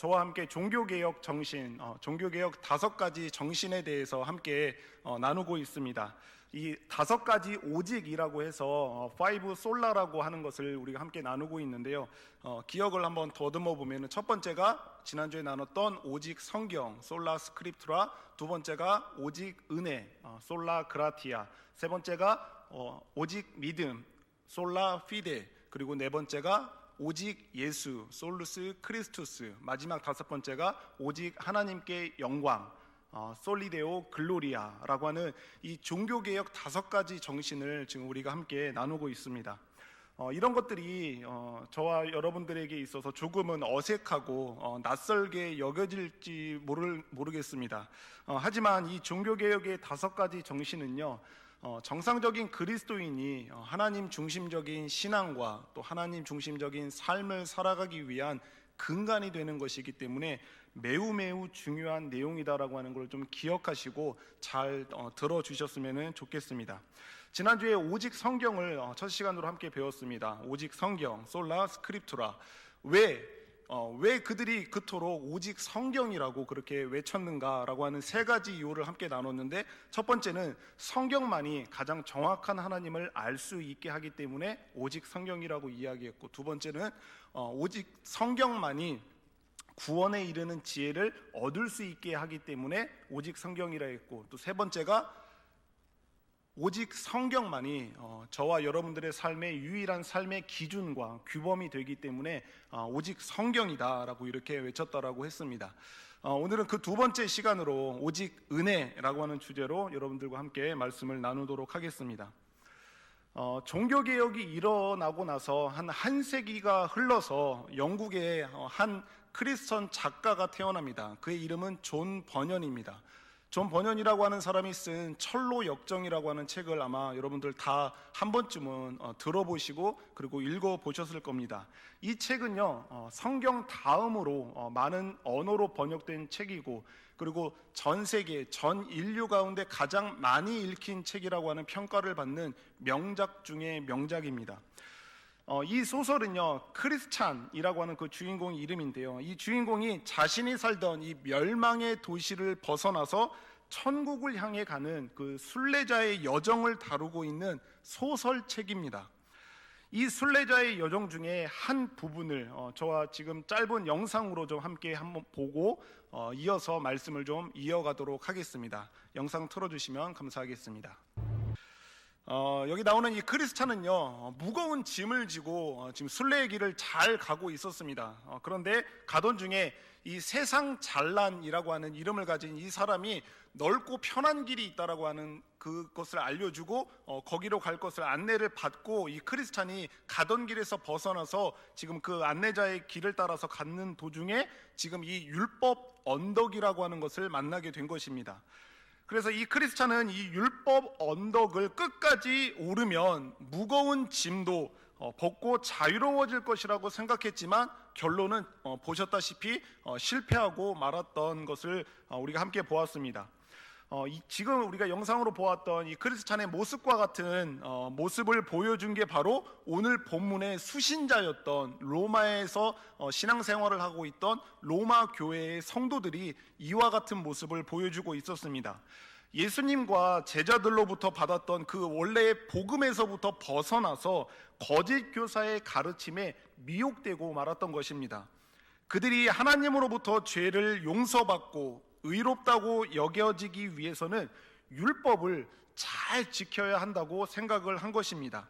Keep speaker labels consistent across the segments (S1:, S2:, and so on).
S1: 저와 함께 종교개혁 정신, 종교개혁 5가지 정신에 대해서 함께 나누고 있습니다. 이 5가지 오직이라고 해서 5 솔라라고 하는 것을 우리가 함께 나누고 있는데요. 기억을 한번 더듬어 보면 첫 번째가 지난주에 나눴던 오직 성경, 솔라 스크립투라, 두 번째가 오직 은혜, 솔라 그라티아, 세 번째가 오직 믿음, 솔라 피데, 그리고 네 번째가 오직 예수, 솔루스 크리스투스, 마지막 5번째가 오직 하나님께 영광, 솔리데오 글로리아라고 하는 이 종교개혁 5가지 정신을 지금 우리가 함께 나누고 있습니다. 이런 것들이 저와 여러분들에게 있어서 조금은 어색하고 낯설게 여겨질지 모르겠습니다. 하지만 이 종교개혁의 5가지 정신은요, 정상적인 그리스도인이 하나님 중심적인 신앙과 또 하나님 중심적인 삶을 살아가기 위한 근간이 되는 것이기 때문에 매우 중요한 내용이다라고 하는 걸 좀 기억하시고 잘 들어주셨으면 좋겠습니다. 지난주에 오직 성경을 첫 시간으로 함께 배웠습니다. 오직 성경, 솔라 스크립투라. 왜 그들이 그토록 오직 성경이라고 그렇게 외쳤는가라고 하는 3가지 이유를 함께 나눴는데, 첫 번째는 성경만이 가장 정확한 하나님을 알 수 있게 하기 때문에 오직 성경이라고 이야기했고, 두 번째는 오직 성경만이 구원에 이르는 지혜를 얻을 수 있게 하기 때문에 오직 성경이라 했고, 또 세 번째가 오직 성경만이 저와 여러분들의 삶의 유일한 삶의 기준과 규범이 되기 때문에 오직 성경이다라고 이렇게 외쳤다라고 했습니다. 오늘은 그 두 번째 시간으로 오직 은혜라고 하는 주제로 여러분들과 함께 말씀을 나누도록 하겠습니다. 종교개혁이 일어나고 나서 한 세기가 흘러서 영국의 한 크리스천 작가가 태어납니다. 그의 이름은 존 버년입니다. 존 버년이라고 하는 사람이 쓴 철로 역정이라고 하는 책을 아마 여러분들 다 한 번쯤은 들어보시고 그리고 읽어보셨을 겁니다. 이 책은요, 성경 다음으로 많은 언어로 번역된 책이고, 그리고 전 세계, 전 인류 가운데 가장 많이 읽힌 책이라고 하는 평가를 받는 명작 중의 명작입니다. 이 소설은요, 크리스찬이라고 하는 그 주인공 이름인데요, 이 주인공이 자신이 살던 이 멸망의 도시를 벗어나서 천국을 향해 가는 그 순례자의 여정을 다루고 있는 소설책입니다. 이 순례자의 여정 중에 한 부분을 저와 지금 짧은 영상으로 좀 함께 한번 보고 이어서 말씀을 좀 이어가도록 하겠습니다. 영상 틀어주시면 감사하겠습니다. 여기 나오는 이 크리스찬은요, 무거운 짐을 지고 지금 순례의 길을 잘 가고 있었습니다. 그런데 가던 중에 이 세상 잘난이라고 하는 이름을 가진 이 사람이 넓고 편한 길이 있다라고 하는 그것을 알려주고 거기로 갈 것을 안내를 받고, 이 크리스찬이 가던 길에서 벗어나서 지금 그 안내자의 길을 따라서 가는 도중에 지금 이 율법 언덕이라고 하는 것을 만나게 된 것입니다. 그래서 이 크리스찬은 이 율법 언덕을 끝까지 오르면 무거운 짐도 벗고 자유로워질 것이라고 생각했지만 결론은 보셨다시피 실패하고 말았던 것을 우리가 함께 보았습니다. 지금 우리가 영상으로 보았던 이 크리스찬의 모습과 같은 모습을 보여준 게 바로 오늘 본문의 수신자였던 로마에서 신앙생활을 하고 있던 로마 교회의 성도들이 이와 같은 모습을 보여주고 있었습니다. 예수님과 제자들로부터 받았던 그 원래의 복음에서부터 벗어나서 거짓 교사의 가르침에 미혹되고 말았던 것입니다. 그들이 하나님으로부터 죄를 용서받고 의롭다고 여겨지기 위해서는 율법을 잘 지켜야 한다고 생각을 한 것입니다.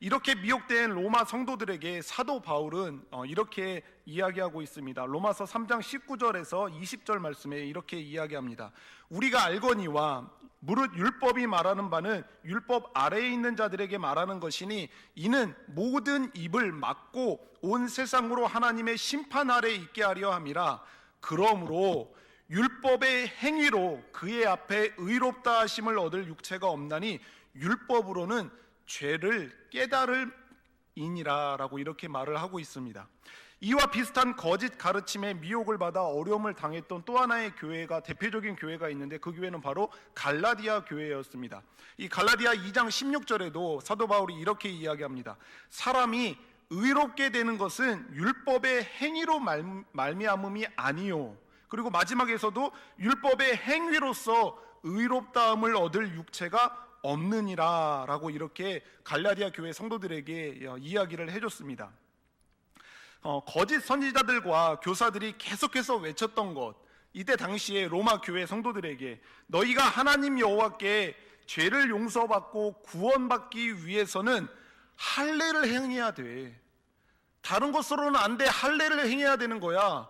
S1: 이렇게 미혹된 로마 성도들에게 사도 바울은 이렇게 이야기하고 있습니다. 로마서 3장 19절에서 20절 말씀에 이렇게 이야기합니다. 우리가 알거니와 무릇 율법이 말하는 바는 율법 아래에 있는 자들에게 말하는 것이니 이는 모든 입을 막고 온 세상으로 하나님의 심판 아래에 있게 하려 함이라. 그러므로 율법의 행위로 그의 앞에 의롭다 하심을 얻을 육체가 없나니 율법으로는 죄를 깨달을이니라 라고 이렇게 말을 하고 있습니다. 이와 비슷한 거짓 가르침에 미혹을 받아 어려움을 당했던 또 하나의 교회가, 대표적인 교회가 있는데 그 교회는 바로 갈라디아 교회였습니다. 이 갈라디아 2장 16절에도 사도 바울이 이렇게 이야기합니다. 사람이 의롭게 되는 것은 율법의 행위로 말미암음이 아니요. 그리고 마지막에서도 율법의 행위로서 의롭다함을 얻을 육체가 없느니라 라고 이렇게 갈라디아 교회 성도들에게 이야기를 해줬습니다. 거짓 선지자들과 교사들이 계속해서 외쳤던 것, 이때 당시에 로마 교회 성도들에게 너희가 하나님 여호와께 죄를 용서받고 구원받기 위해서는 할례를 행해야 돼. 다른 것으로는 안 돼. 할례를 행해야 되는 거야.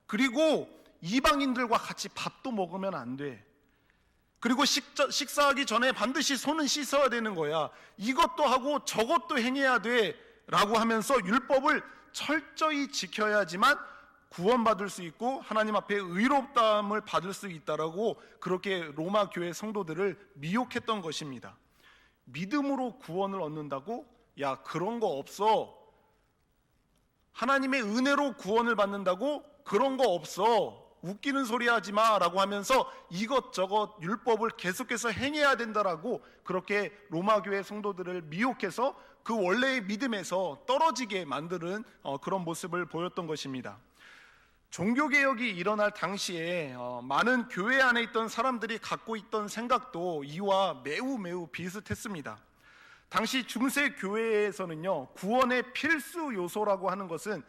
S1: 그리고 이방인들과 같이 밥도 먹으면 안 돼. 그리고 식사하기 전에 반드시 손은 씻어야 되는 거야. 이것도 하고 저것도 행해야 돼 라고 하면서 율법을 철저히 지켜야지만 구원받을 수 있고 하나님 앞에 의롭다함을 받을 수 있다라고 그렇게 로마 교회 성도들을 미혹했던 것입니다. 믿음으로 구원을 얻는다고? 야, 그런 거 없어. 하나님의 은혜로 구원을 받는다고? 그런 거 없어. 웃기는 소리 하지 마 라고 하면서 이것저것 율법을 계속해서 행해야 된다라고 그렇게 로마 교회 성도들을 미혹해서 그 원래의 믿음에서 떨어지게 만드는 그런 모습을 보였던 것입니다. 종교개혁이 일어날 당시에 많은 교회 안에 있던 사람들이 갖고 있던 생각도 이와 매우 비슷했습니다. 당시 중세 교회에서는요, 구원의 필수 요소라고 하는 것은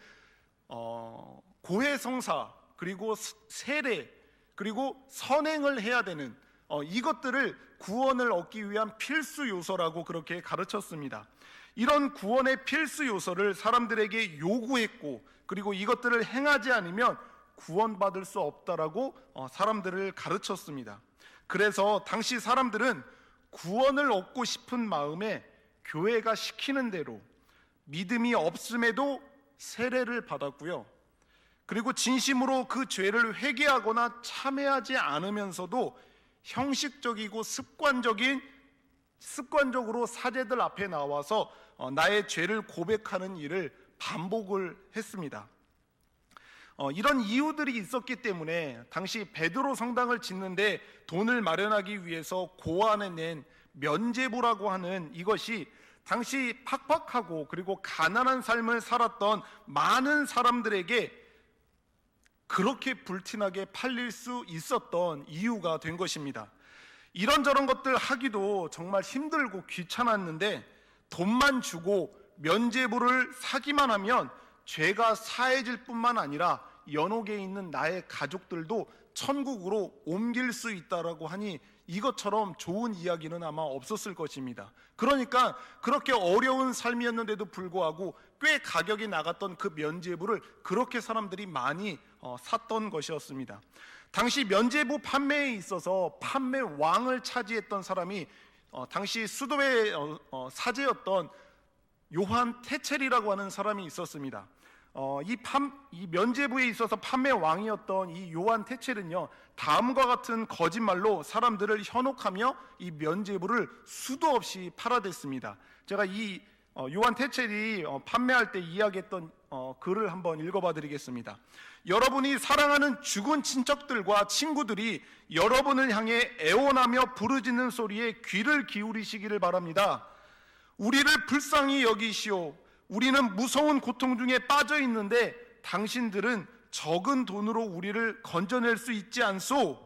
S1: 고해성사, 그리고 세례, 그리고 선행을 해야 되는 이것들을 구원을 얻기 위한 필수 요소라고 그렇게 가르쳤습니다. 이런 구원의 필수 요소를 사람들에게 요구했고, 그리고 이것들을 행하지 않으면 구원받을 수 없다라고 사람들을 가르쳤습니다. 그래서 당시 사람들은 구원을 얻고 싶은 마음에 교회가 시키는 대로 믿음이 없음에도 세례를 받았고요. 그리고 진심으로 그 죄를 회개하거나 참회하지 않으면서도 형식적이고 습관적으로 사제들 앞에 나와서 나의 죄를 고백하는 일을 반복을 했습니다. 이런 이유들이 있었기 때문에 당시 베드로 성당을 짓는데 돈을 마련하기 위해서 고안해낸 면죄부라고 하는 이것이 당시 팍팍하고 그리고 가난한 삶을 살았던 많은 사람들에게 그렇게 불티나게 팔릴 수 있었던 이유가 된 것입니다. 이런저런 것들 하기도 정말 힘들고 귀찮았는데 돈만 주고 면죄부를 사기만 하면 죄가 사해질 뿐만 아니라 연옥에 있는 나의 가족들도 천국으로 옮길 수 있다라고 하니 이것처럼 좋은 이야기는 아마 없었을 것입니다. 그러니까 그렇게 어려운 삶이었는데도 불구하고 꽤 가격이 나갔던 그 면죄부를 그렇게 사람들이 많이 샀던 것이었습니다. 당시 면죄부 판매에 있어서 판매왕을 차지했던 사람이 당시 수도의 사제였던 요한 테첼이라고 하는 사람이 있었습니다. 이 면죄부에 있어서 판매왕이었던 이 요한 테첼은요, 다음과 같은 거짓말로 사람들을 현혹하며 이 면죄부를 수도 없이 팔아댔습니다. 제가 이 요한 테첼이 판매할 때 이야기했던 글을 한번 읽어봐 드리겠습니다. 여러분이 사랑하는 죽은 친척들과 친구들이 여러분을 향해 애원하며 부르짖는 소리에 귀를 기울이시기를 바랍니다. 우리를 불쌍히 여기시오. 우리는 무서운 고통 중에 빠져 있는데 당신들은 적은 돈으로 우리를 건져낼 수 있지 않소?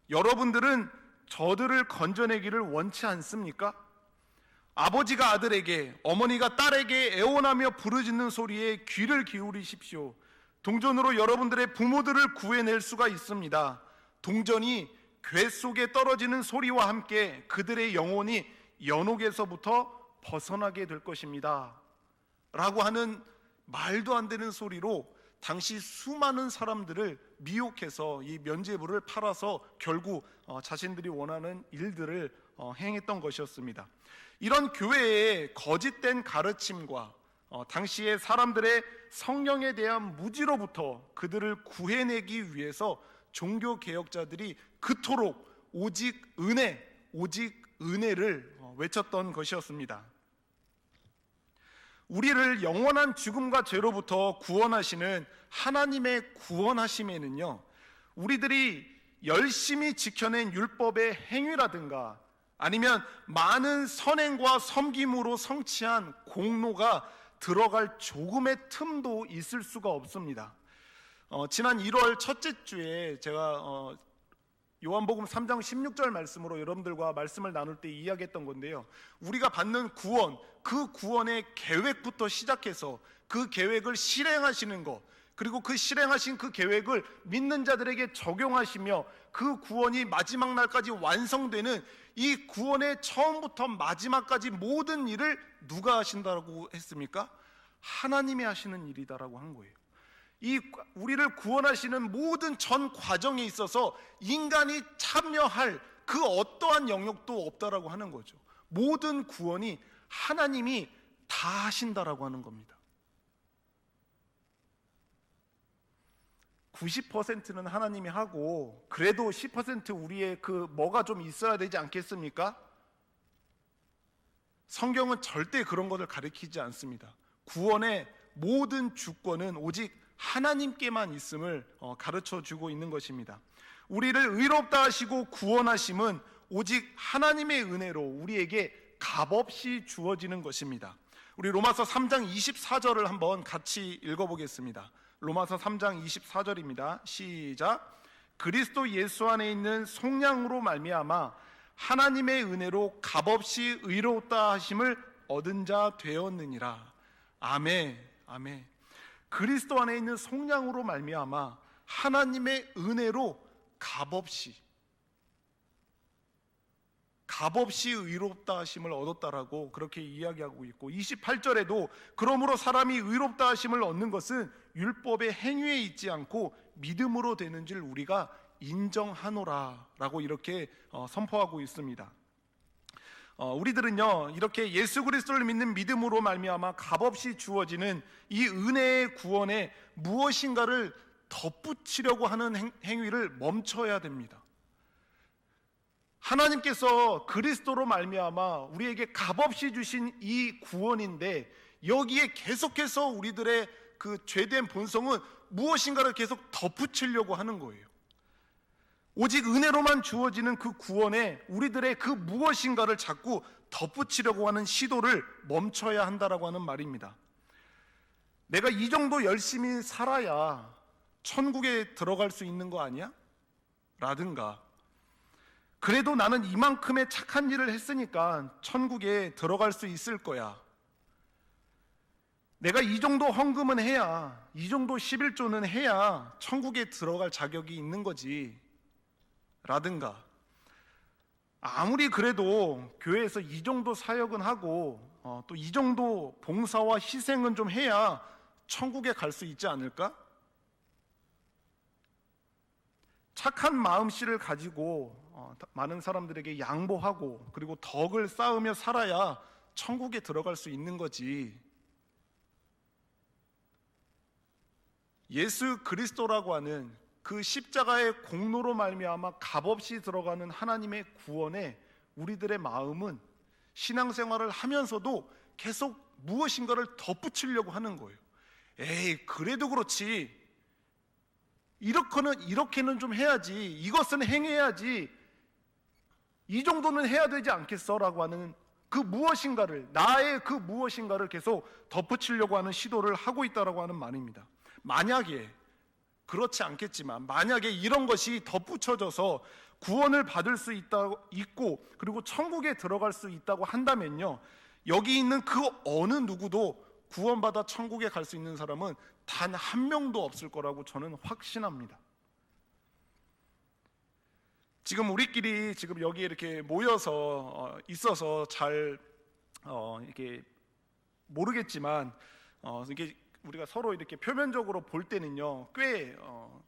S1: 여러분들은 저들을 건져내기를 원치 않습니까? 아버지가 아들에게, 어머니가 딸에게 애원하며 부르짖는 소리에 귀를 기울이십시오. 동전으로 여러분들의 부모들을 구해낼 수가 있습니다. 동전이 궤 속에 떨어지는 소리와 함께 그들의 영혼이 연옥에서부터 벗어나게 될 것입니다. 라고 하는 말도 안 되는 소리로 당시 수많은 사람들을 미혹해서 이 면죄부를 팔아서 결국 자신들이 원하는 일들을 행했던 것이었습니다. 이런 교회의 거짓된 가르침과 당시의 사람들의 성령에 대한 무지로부터 그들을 구해내기 위해서 종교개혁자들이 그토록 오직 은혜를 외쳤던 것이었습니다. 우리를 영원한 죽음과 죄로부터 구원하시는 하나님의 구원하심에는요, 우리들이 열심히 지켜낸 율법의 행위라든가 아니면 많은 선행과 섬김으로 성취한 공로가 들어갈 조금의 틈도 있을 수가 없습니다. 지난 1월 첫째 주에 제가 요한복음 3장 16절 말씀으로 여러분들과 말씀을 나눌 때 이야기했던 건데요, 우리가 받는 구원, 그 구원의 계획부터 시작해서 그 계획을 실행하시는 것, 그리고 그 실행하신 그 계획을 믿는 자들에게 적용하시며 그 구원이 마지막 날까지 완성되는 이 구원의 처음부터 마지막까지 모든 일을 누가 하신다고 했습니까? 하나님이 하시는 일이다라고 한 거예요. 이 우리를 구원하시는 모든 전 과정에 있어서 인간이 참여할 그 어떠한 영역도 없다라고 하는 거죠. 모든 구원이 하나님이 다 하신다라고 하는 겁니다. 90%는 하나님이 하고 그래도 10% 우리의 그 뭐가 좀 있어야 되지 않겠습니까? 성경은 절대 그런 것을 가리키지 않습니다. 구원의 모든 주권은 오직 하나님께만 있음을 가르쳐 주고 있는 것입니다. 우리를 의롭다 하시고 구원하심은 오직 하나님의 은혜로 우리에게 값없이 주어지는 것입니다. 우리 로마서 3장 24절을 한번 같이 읽어보겠습니다. 로마서 3장 24절입니다. 시작. 그리스도 예수 안에 있는 속량으로 말미암아 하나님의 은혜로 값없이 의롭다 하심을 얻은 자 되었느니라. 아멘. 아멘. 그리스도 안에 있는 속량으로 말미암아 하나님의 은혜로 값없이 의롭다 하심을 얻었다라고 그렇게 이야기하고 있고, 28절에도 그러므로 사람이 의롭다 하심을 얻는 것은 율법의 행위에 있지 않고 믿음으로 되는 줄 우리가 인정하노라 라고 이렇게 선포하고 있습니다. 우리들은요, 이렇게 예수 그리스도를 믿는 믿음으로 말미암아 값없이 주어지는 이 은혜의 구원에 무엇인가를 덧붙이려고 하는 행위를 멈춰야 됩니다. 하나님께서 그리스도로 말미암아 우리에게 값없이 주신 이 구원인데 여기에 계속해서 우리들의 그 죄된 본성은 무엇인가를 계속 덧붙이려고 하는 거예요. 오직 은혜로만 주어지는 그 구원에 우리들의 그 무엇인가를 자꾸 덧붙이려고 하는 시도를 멈춰야 한다라고 하는 말입니다. 내가 이 정도 열심히 살아야 천국에 들어갈 수 있는 거 아니야? 라든가, 그래도 나는 이만큼의 착한 일을 했으니까 천국에 들어갈 수 있을 거야. 내가 이 정도 헌금은 해야, 이 정도 11조는 해야 천국에 들어갈 자격이 있는 거지. 라든가, 아무리 그래도 교회에서 이 정도 사역은 하고 또 이 정도 봉사와 희생은 좀 해야 천국에 갈 수 있지 않을까? 착한 마음씨를 가지고 많은 사람들에게 양보하고 그리고 덕을 쌓으며 살아야 천국에 들어갈 수 있는 거지. 예수 그리스도라고 하는 그 십자가의 공로로 말미암아 값없이 들어가는 하나님의 구원에 우리들의 마음은 신앙생활을 하면서도 계속 무엇인가를 덧붙이려고 하는 거예요. 에이, 그래도 그렇지. 이렇게는 좀 해야지. 이것은 행해야지. 이 정도는 해야 되지 않겠어? 라고 하는 그 무엇인가를, 나의 그 무엇인가를 계속 덧붙이려고 하는 시도를 하고 있다라고 하는 말입니다. 만약에, 그렇지 않겠지만 만약에 이런 것이 덧붙여져서 구원을 받을 수 있고 그리고 천국에 들어갈 수 있다고 한다면요, 여기 있는 그 어느 누구도 구원받아 천국에 갈 수 있는 사람은 단 한 명도 없을 거라고 저는 확신합니다. 지금 우리끼리 지금 여기 이렇게 모여서 있어서 잘 이렇게 모르겠지만 이게 우리가 서로 이렇게 표면적으로 볼 때는요, 꽤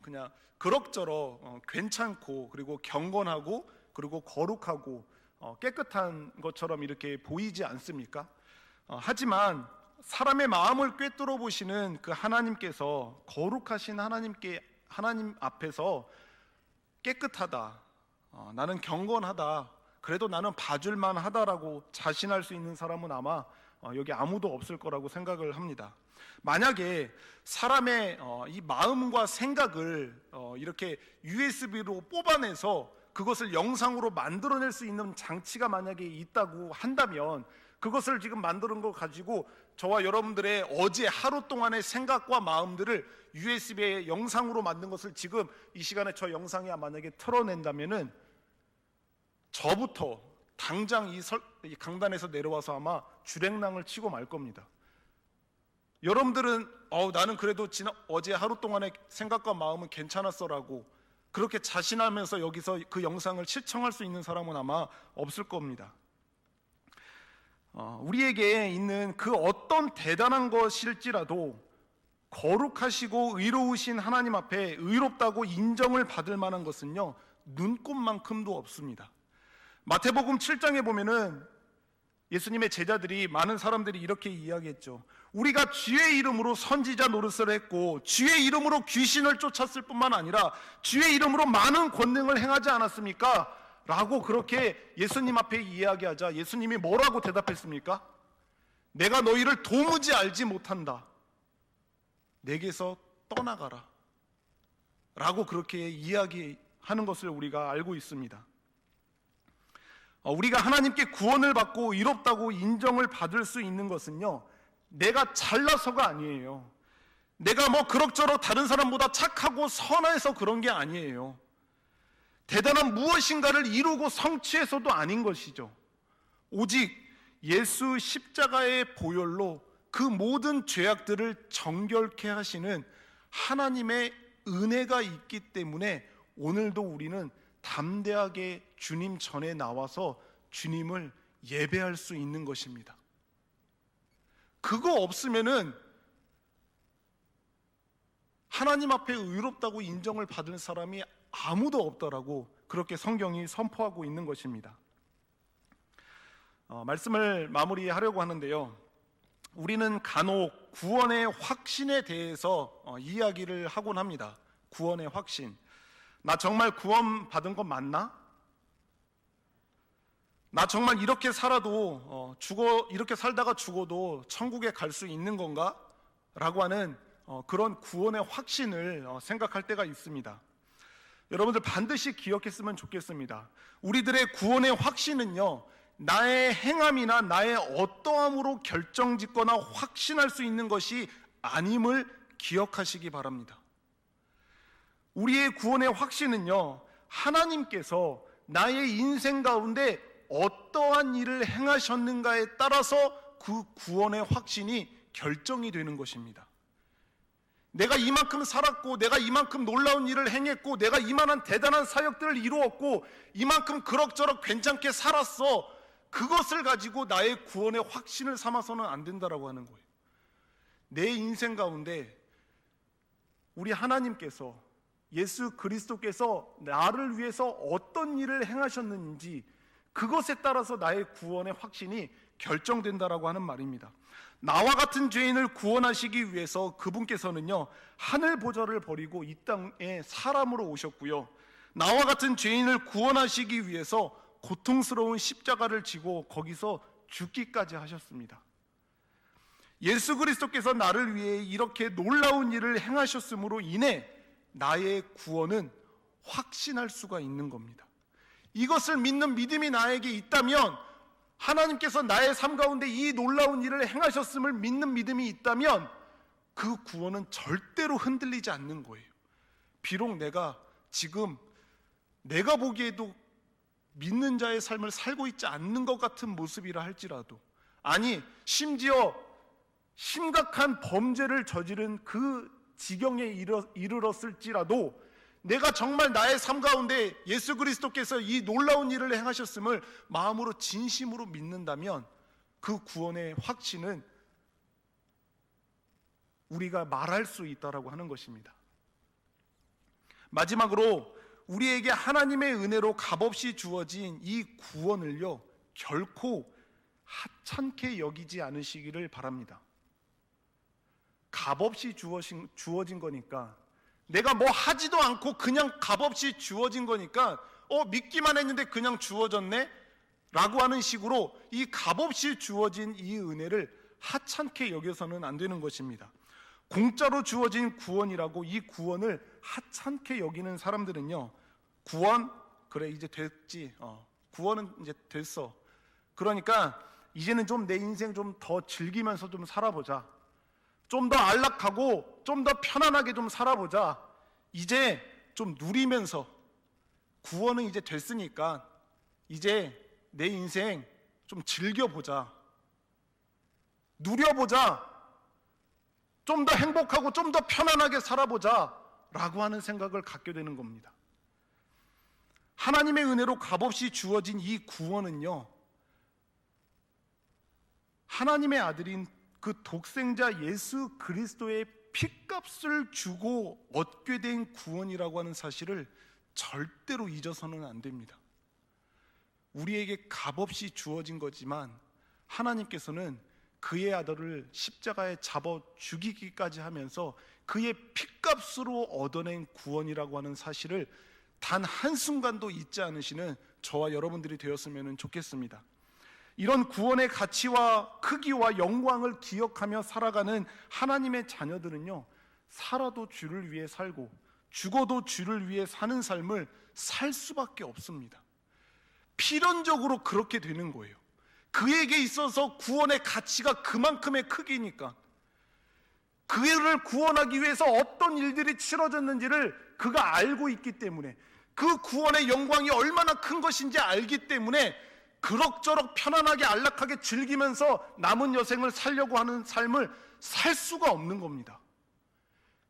S1: 그냥 그럭저럭 괜찮고 그리고 경건하고 그리고 거룩하고 깨끗한 것처럼 이렇게 보이지 않습니까? 하지만 사람의 마음을 꿰뚫어 보시는 그 하나님께서, 거룩하신 하나님 앞에서 깨끗하다, 나는 경건하다, 그래도 나는 봐줄만 하다라고 자신할 수 있는 사람은 아마 여기 아무도 없을 거라고 생각을 합니다. 만약에 사람의 이 마음과 생각을 이렇게 USB로 뽑아내서 그것을 영상으로 만들어낼 수 있는 장치가 만약에 있다고 한다면 그것을 지금 만드는 거 가지고 저와 여러분들의 어제 하루 동안의 생각과 마음들을 USB에 영상으로 만든 것을 지금 이 시간에 저 영상이 만약에 틀어낸다면은 저부터 당장 이 강단에서 내려와서 아마 주랭랑을 치고 말 겁니다. 여러분들은 나는 그래도 어제 하루 동안의 생각과 마음은 괜찮았어라고 그렇게 자신하면서 여기서 그 영상을 시청할 수 있는 사람은 아마 없을 겁니다. 우리에게 있는 그 어떤 대단한 것일지라도 거룩하시고 의로우신 하나님 앞에 의롭다고 인정을 받을 만한 것은요, 눈꼽만큼도 없습니다. 마태복음 7장에 보면은 예수님의 제자들이, 많은 사람들이 이렇게 이야기했죠. 우리가 주의 이름으로 선지자 노릇을 했고 주의 이름으로 귀신을 쫓았을 뿐만 아니라 주의 이름으로 많은 권능을 행하지 않았습니까? 라고 그렇게 예수님 앞에 이야기하자 예수님이 뭐라고 대답했습니까? 내가 너희를 도무지 알지 못한다. 내게서 떠나가라. 라고 그렇게 이야기하는 것을 우리가 알고 있습니다. 우리가 하나님께 구원을 받고 의롭다고 인정을 받을 수 있는 것은요, 내가 잘나서가 아니에요. 내가 뭐 그럭저럭 다른 사람보다 착하고 선해서 그런 게 아니에요. 대단한 무엇인가를 이루고 성취해서도 아닌 것이죠. 오직 예수 십자가의 보혈로 그 모든 죄악들을 정결케 하시는 하나님의 은혜가 있기 때문에 오늘도 우리는 담대하게 주님 전에 나와서 주님을 예배할 수 있는 것입니다. 그거 없으면은 하나님 앞에 의롭다고 인정을 받을 사람이 아무도 없다라고 그렇게 성경이 선포하고 있는 것입니다. 말씀을 마무리하려고 하는데요, 우리는 간혹 구원의 확신에 대해서 이야기를 하곤 합니다. 구원의 확신. 나 정말 구원 받은 건 맞나? 나 정말 이렇게 살아도 이렇게 살다가 죽어도 천국에 갈 수 있는 건가? 라고 하는 그런 구원의 확신을 생각할 때가 있습니다. 여러분들 반드시 기억했으면 좋겠습니다. 우리들의 구원의 확신은요, 나의 행함이나 나의 어떠함으로 결정짓거나 확신할 수 있는 것이 아님을 기억하시기 바랍니다. 우리의 구원의 확신은요, 하나님께서 나의 인생 가운데 어떠한 일을 행하셨는가에 따라서 그 구원의 확신이 결정이 되는 것입니다. 내가 이만큼 살았고, 내가 이만큼 놀라운 일을 행했고, 내가 이만한 대단한 사역들을 이루었고, 이만큼 그럭저럭 괜찮게 살았어, 그것을 가지고 나의 구원의 확신을 삼아서는 안 된다라고 하는 거예요. 내 인생 가운데 우리 하나님께서, 예수 그리스도께서 나를 위해서 어떤 일을 행하셨는지 그것에 따라서 나의 구원의 확신이 결정된다라고 하는 말입니다. 나와 같은 죄인을 구원하시기 위해서 그분께서는요, 하늘 보좌를 버리고 이 땅에 사람으로 오셨고요, 나와 같은 죄인을 구원하시기 위해서 고통스러운 십자가를 지고 거기서 죽기까지 하셨습니다. 예수 그리스도께서 나를 위해 이렇게 놀라운 일을 행하셨으므로 인해 나의 구원은 확신할 수가 있는 겁니다. 이것을 믿는 믿음이 나에게 있다면, 하나님께서 나의 삶 가운데 이 놀라운 일을 행하셨음을 믿는 믿음이 있다면 그 구원은 절대로 흔들리지 않는 거예요. 비록 내가 지금 내가 보기에도 믿는 자의 삶을 살고 있지 않는 것 같은 모습이라 할지라도, 아니 심지어 심각한 범죄를 저지른 그 지경에 이르렀을지라도 내가 정말 나의 삶 가운데 예수 그리스도께서 이 놀라운 일을 행하셨음을 마음으로 진심으로 믿는다면 그 구원의 확신은 우리가 말할 수 있다라고 하는 것입니다. 마지막으로 우리에게 하나님의 은혜로 값없이 주어진 이 구원을요, 결코 하찮게 여기지 않으시기를 바랍니다. 값없이 주어진 거니까, 내가 뭐 하지도 않고 그냥 값없이 주어진 거니까 믿기만 했는데 그냥 주어졌네? 라고 하는 식으로 이 값없이 주어진 이 은혜를 하찮게 여겨서는 안 되는 것입니다. 공짜로 주어진 구원이라고 이 구원을 하찮게 여기는 사람들은요, 구원? 그래 이제 됐지, 구원은 이제 됐어, 그러니까 이제는 좀 내 인생 좀 더 즐기면서 좀 살아보자. 좀 더 안락하고 좀 더 편안하게 좀 살아보자. 이제 좀 누리면서 구원은 이제 됐으니까 이제 내 인생 좀 즐겨보자. 누려보자. 좀 더 행복하고 좀 더 편안하게 살아보자 라고 하는 생각을 갖게 되는 겁니다. 하나님의 은혜로 값없이 주어진 이 구원은요, 하나님의 아들인 그 독생자 예수 그리스도의 핏값을 주고 얻게 된 구원이라고 하는 사실을 절대로 잊어서는 안 됩니다. 우리에게 값없이 주어진 거지만 하나님께서는 그의 아들을 십자가에 잡아 죽이기까지 하면서 그의 핏값으로 얻어낸 구원이라고 하는 사실을 단 한순간도 잊지 않으시는 저와 여러분들이 되었으면 좋겠습니다. 이런 구원의 가치와 크기와 영광을 기억하며 살아가는 하나님의 자녀들은요, 살아도 주를 위해 살고 죽어도 주를 위해 사는 삶을 살 수밖에 없습니다. 필연적으로 그렇게 되는 거예요. 그에게 있어서 구원의 가치가 그만큼의 크기니까, 그를 구원하기 위해서 어떤 일들이 치러졌는지를 그가 알고 있기 때문에, 그 구원의 영광이 얼마나 큰 것인지 알기 때문에 그럭저럭 편안하게 안락하게 즐기면서 남은 여생을 살려고 하는 삶을 살 수가 없는 겁니다.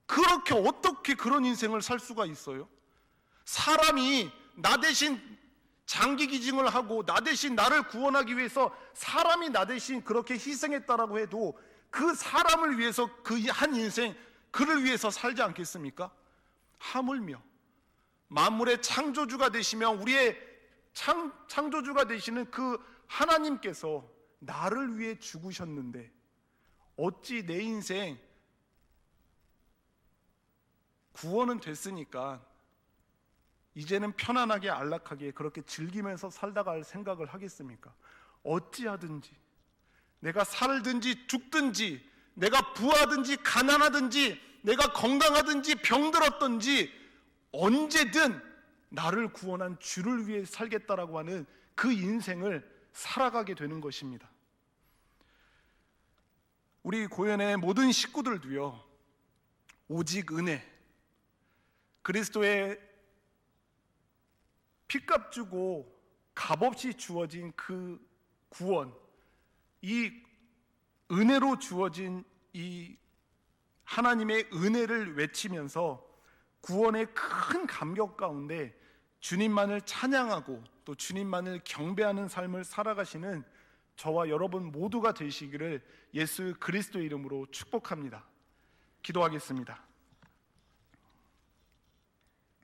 S1: 그렇게 어떻게 그런 인생을 살 수가 있어요? 사람이 나 대신 장기 기증을 하고 나 대신 나를 구원하기 위해서 사람이 나 대신 그렇게 희생했다라고 해도 그 사람을 위해서 그 한 인생 그를 위해서 살지 않겠습니까? 하물며 만물의 창조주가 되시며 우리의 창조주가 되시는 그 하나님께서 나를 위해 죽으셨는데 어찌 내 인생 구원은 됐으니까 이제는 편안하게 안락하게 그렇게 즐기면서 살다가 할 생각을 하겠습니까? 어찌하든지 내가 살든지 죽든지, 내가 부하든지 가난하든지, 내가 건강하든지 병들었든지 언제든 나를 구원한 주를 위해 살겠다라고 하는 그 인생을 살아가게 되는 것입니다. 우리 고연의 모든 식구들도요, 오직 은혜, 그리스도의 핏값 주고 값없이 주어진 그 구원, 이 은혜로 주어진 이 하나님의 은혜를 외치면서 구원의 큰 감격 가운데 주님만을 찬양하고 또 주님만을 경배하는 삶을 살아가시는 저와 여러분 모두가 되시기를 예수 그리스도의 이름으로 축복합니다. 기도하겠습니다.